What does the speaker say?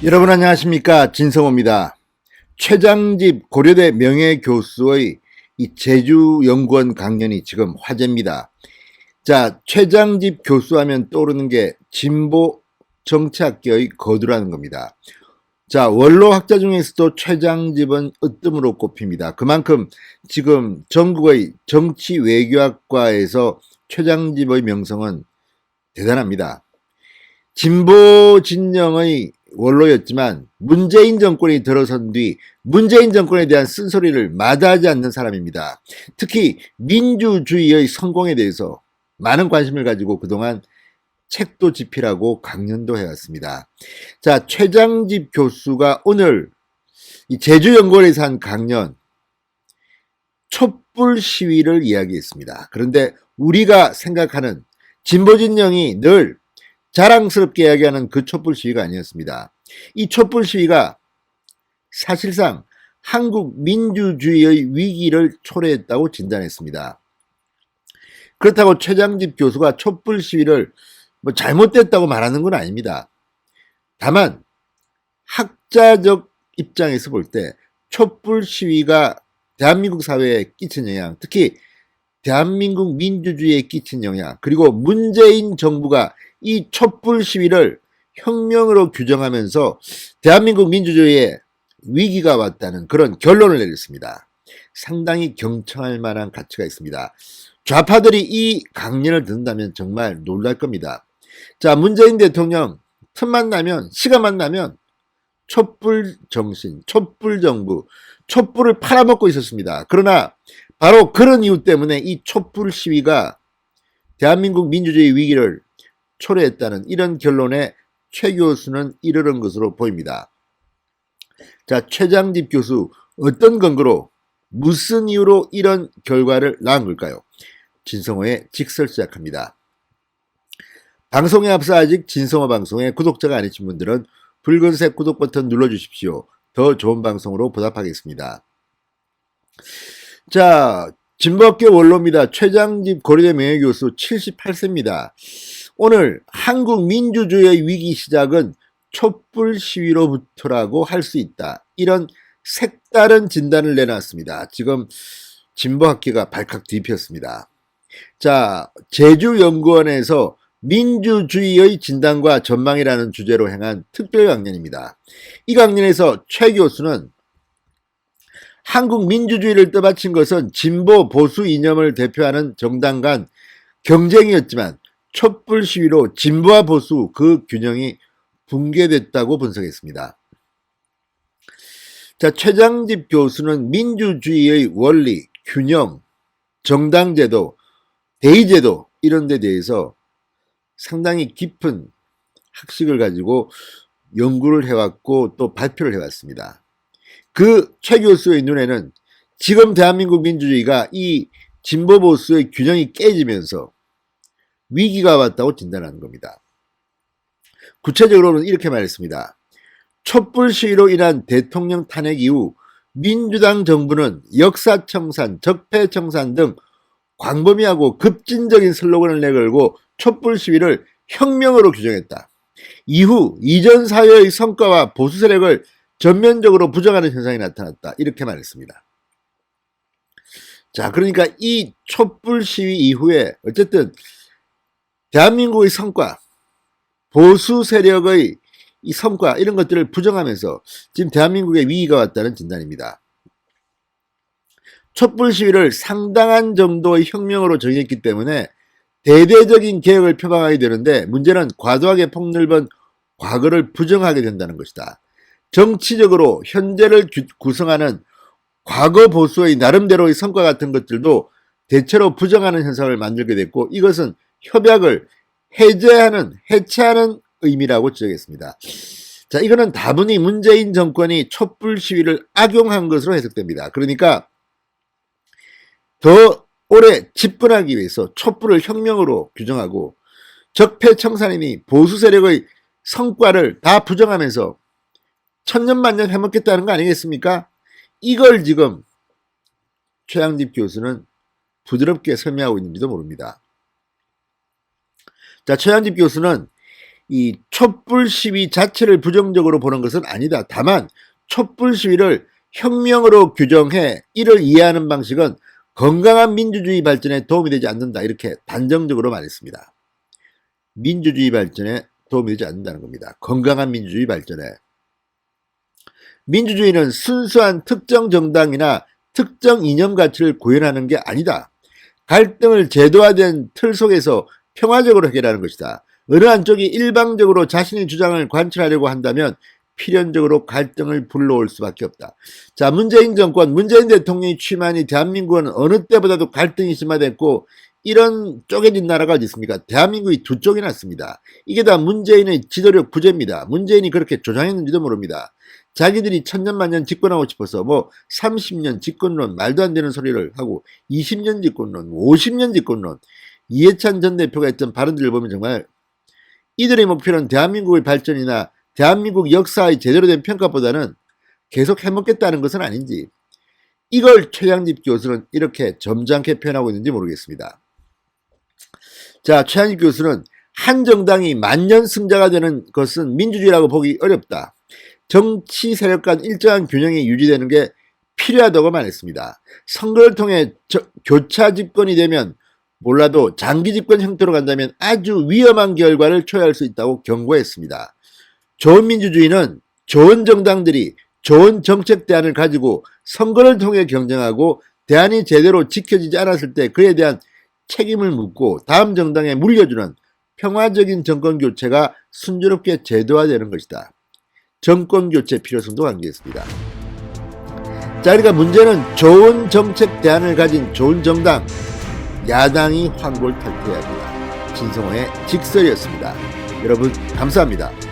여러분 안녕하십니까, 진성호입니다. 최장집 고려대 명예교수의 이 제주연구원 강연이 지금 화제입니다. 자, 최장집 교수하면 떠오르는 게 진보 정치학계의 거두라는 겁니다. 자, 원로 학자 중에서도 최장집은 으뜸으로 꼽힙니다. 그만큼 지금 전국의 정치 외교학과에서 최장집의 명성은 대단합니다. 진보 진영의 원로였지만 문재인 정권이 들어선 뒤 문재인 정권에 대한 쓴소리를 마다하지 않는 사람입니다. 특히 민주주의의 성공에 대해서 많은 관심을 가지고 그동안 책도 집필하고 강연도 해왔습니다. 자, 최장집 교수가 오늘 이 제주연구원에서 한 강연 촛불 시위를 이야기했습니다. 그런데 우리가 생각하는 진보 진영이 늘 자랑스럽게 이야기하는 그 촛불 시위가 아니었습니다. 이 촛불 시위가 사실상 한국 민주주의의 위기를 초래했다고 진단했습니다. 그렇다고 최장집 교수가 촛불 시위를 잘못됐다고 말하는 건 아닙니다. 다만 학자적 입장에서 볼 때 촛불 시위가 대한민국 사회에 끼친 영향, 특히 대한민국 민주주의에 끼친 영향, 그리고 문재인 정부가 이 촛불 시위를 혁명으로 규정하면서 대한민국 민주주의에 위기가 왔다는 그런 결론을 내렸습니다. 상당히 경청할 만한 가치가 있습니다. 좌파들이 이 강연을 듣는다면 정말 놀랄 겁니다. 자, 문재인 대통령 틈만 나면, 시간만 나면 촛불 정신, 촛불 정부, 촛불을 팔아먹고 있었습니다. 그러나 바로 그런 이유 때문에 이 촛불 시위가 대한민국 민주주의 위기를 초래했다는 이런 결론에 최 교수는 이르는 것으로 보입니다. 자, 최장집 교수 어떤 근거로 무슨 이유로 이런 결과를 낳은 걸까요? 진성호의 직설 시작합니다. 방송에 앞서 아직 진성호 방송에 구독자가 아니신 분들은 붉은색 구독 버튼 눌러주십시오. 더 좋은 방송으로 보답하겠습니다. 자, 진보학계 원로입니다. 최장집 고려대 명예교수 78세입니다. 오늘 한국 민주주의의 위기 시작은 촛불 시위로부터라고 할 수 있다. 이런 색다른 진단을 내놨습니다. 지금 진보학계가 발칵 뒤폈습니다. 자, 제주연구원에서 민주주의의 진단과 전망이라는 주제로 행한 특별 강연입니다. 이 강연에서 최 교수는 한국 민주주의를 떠받친 것은 진보 보수 이념을 대표하는 정당 간 경쟁이었지만 촛불 시위로 진보와 보수 그 균형이 붕괴됐다고 분석했습니다. 자, 최장집 교수는 민주주의의 원리, 균형, 정당제도, 대의제도 이런 데 대해서 상당히 깊은 학식을 가지고 연구를 해왔고 또 발표를 해왔습니다. 그 최 교수의 눈에는 지금 대한민국 민주주의가 이 진보 보수의 균형이 깨지면서 위기가 왔다고 진단하는 겁니다. 구체적으로는 이렇게 말했습니다. 촛불 시위로 인한 대통령 탄핵 이후 민주당 정부는 역사청산, 적폐청산 등 광범위하고 급진적인 슬로건을 내걸고 촛불 시위를 혁명으로 규정했다. 이후 이전 사회의 성과와 보수 세력을 전면적으로 부정하는 현상이 나타났다. 이렇게 말했습니다. 자, 그러니까 이 촛불 시위 이후에 어쨌든 대한민국의 성과, 보수 세력의 이 성과 이런 것들을 부정하면서 지금 대한민국에 위기가 왔다는 진단입니다. 촛불 시위를 상당한 정도의 혁명으로 정의했기 때문에 대대적인 개혁을 표방하게 되는데 문제는 과도하게 폭넓은 과거를 부정하게 된다는 것이다. 정치적으로 현재를 구성하는 과거 보수의 나름대로의 성과 같은 것들도 대체로 부정하는 현상을 만들게 됐고 이것은 협약을 해체하는 의미라고 지적했습니다. 자, 이거는 다분히 문재인 정권이 촛불 시위를 악용한 것으로 해석됩니다. 그러니까 더 오래 집권하기 위해서 촛불을 혁명으로 규정하고 적폐청산이니 보수 세력의 성과를 다 부정하면서 천년만년 해먹겠다는 거 아니겠습니까? 이걸 지금 최장집 교수는 부드럽게 설명하고 있는지도 모릅니다. 자, 최장집 교수는 이 촛불 시위 자체를 부정적으로 보는 것은 아니다. 다만 촛불 시위를 혁명으로 규정해 이를 이해하는 방식은 건강한 민주주의 발전에 도움이 되지 않는다. 이렇게 단정적으로 말했습니다. 민주주의 발전에 도움이 되지 않는다는 겁니다. 건강한 민주주의 발전에. 민주주의는 순수한 특정 정당이나 특정 이념 가치를 구현하는 게 아니다. 갈등을 제도화된 틀 속에서 평화적으로 해결하는 것이다. 어느 한쪽이 일방적으로 자신의 주장을 관철하려고 한다면 필연적으로 갈등을 불러올 수밖에 없다. 자, 문재인 정권, 문재인 대통령이 취임하니 대한민국은 어느 때보다도 갈등이 심화됐고 이런 쪼개진 나라가 어디 있습니까? 대한민국이 두 쪽이 났습니다. 이게 다 문재인의 지도력 부재입니다. 문재인이 그렇게 조장했는지도 모릅니다. 자기들이 천년만년 집권하고 싶어서 뭐 30년 집권론 말도 안 되는 소리를 하고 20년 집권론, 50년 집권론, 이해찬 전 대표가 했던 발언들을 보면 정말 이들의 목표는 대한민국의 발전이나 대한민국 역사의 제대로 된 평가보다는 계속 해먹겠다는 것은 아닌지 이걸 최양집 교수는 이렇게 점잖게 표현하고 있는지 모르겠습니다. 자, 최양집 교수는 한 정당이 만년 승자가 되는 것은 민주주의라고 보기 어렵다. 정치 세력 간 일정한 균형이 유지되는 게 필요하다고 말했습니다. 선거를 통해 교차 집권이 되면 몰라도 장기 집권 형태로 간다면 아주 위험한 결과를 초래할 수 있다고 경고했습니다. 좋은 민주주의는 좋은 정당들이 좋은 정책 대안을 가지고 선거를 통해 경쟁하고 대안이 제대로 지켜지지 않았을 때 그에 대한 책임을 묻고 다음 정당에 물려주는 평화적인 정권 교체가 순조롭게 제도화되는 것이다. 정권 교체 필요성도 강조했습니다. 자, 그러니까 문제는 좋은 정책 대안을 가진 좋은 정당, 야당이 황골탈퇴해야 합니다. 진성호의 직설이었습니다. 여러분 감사합니다.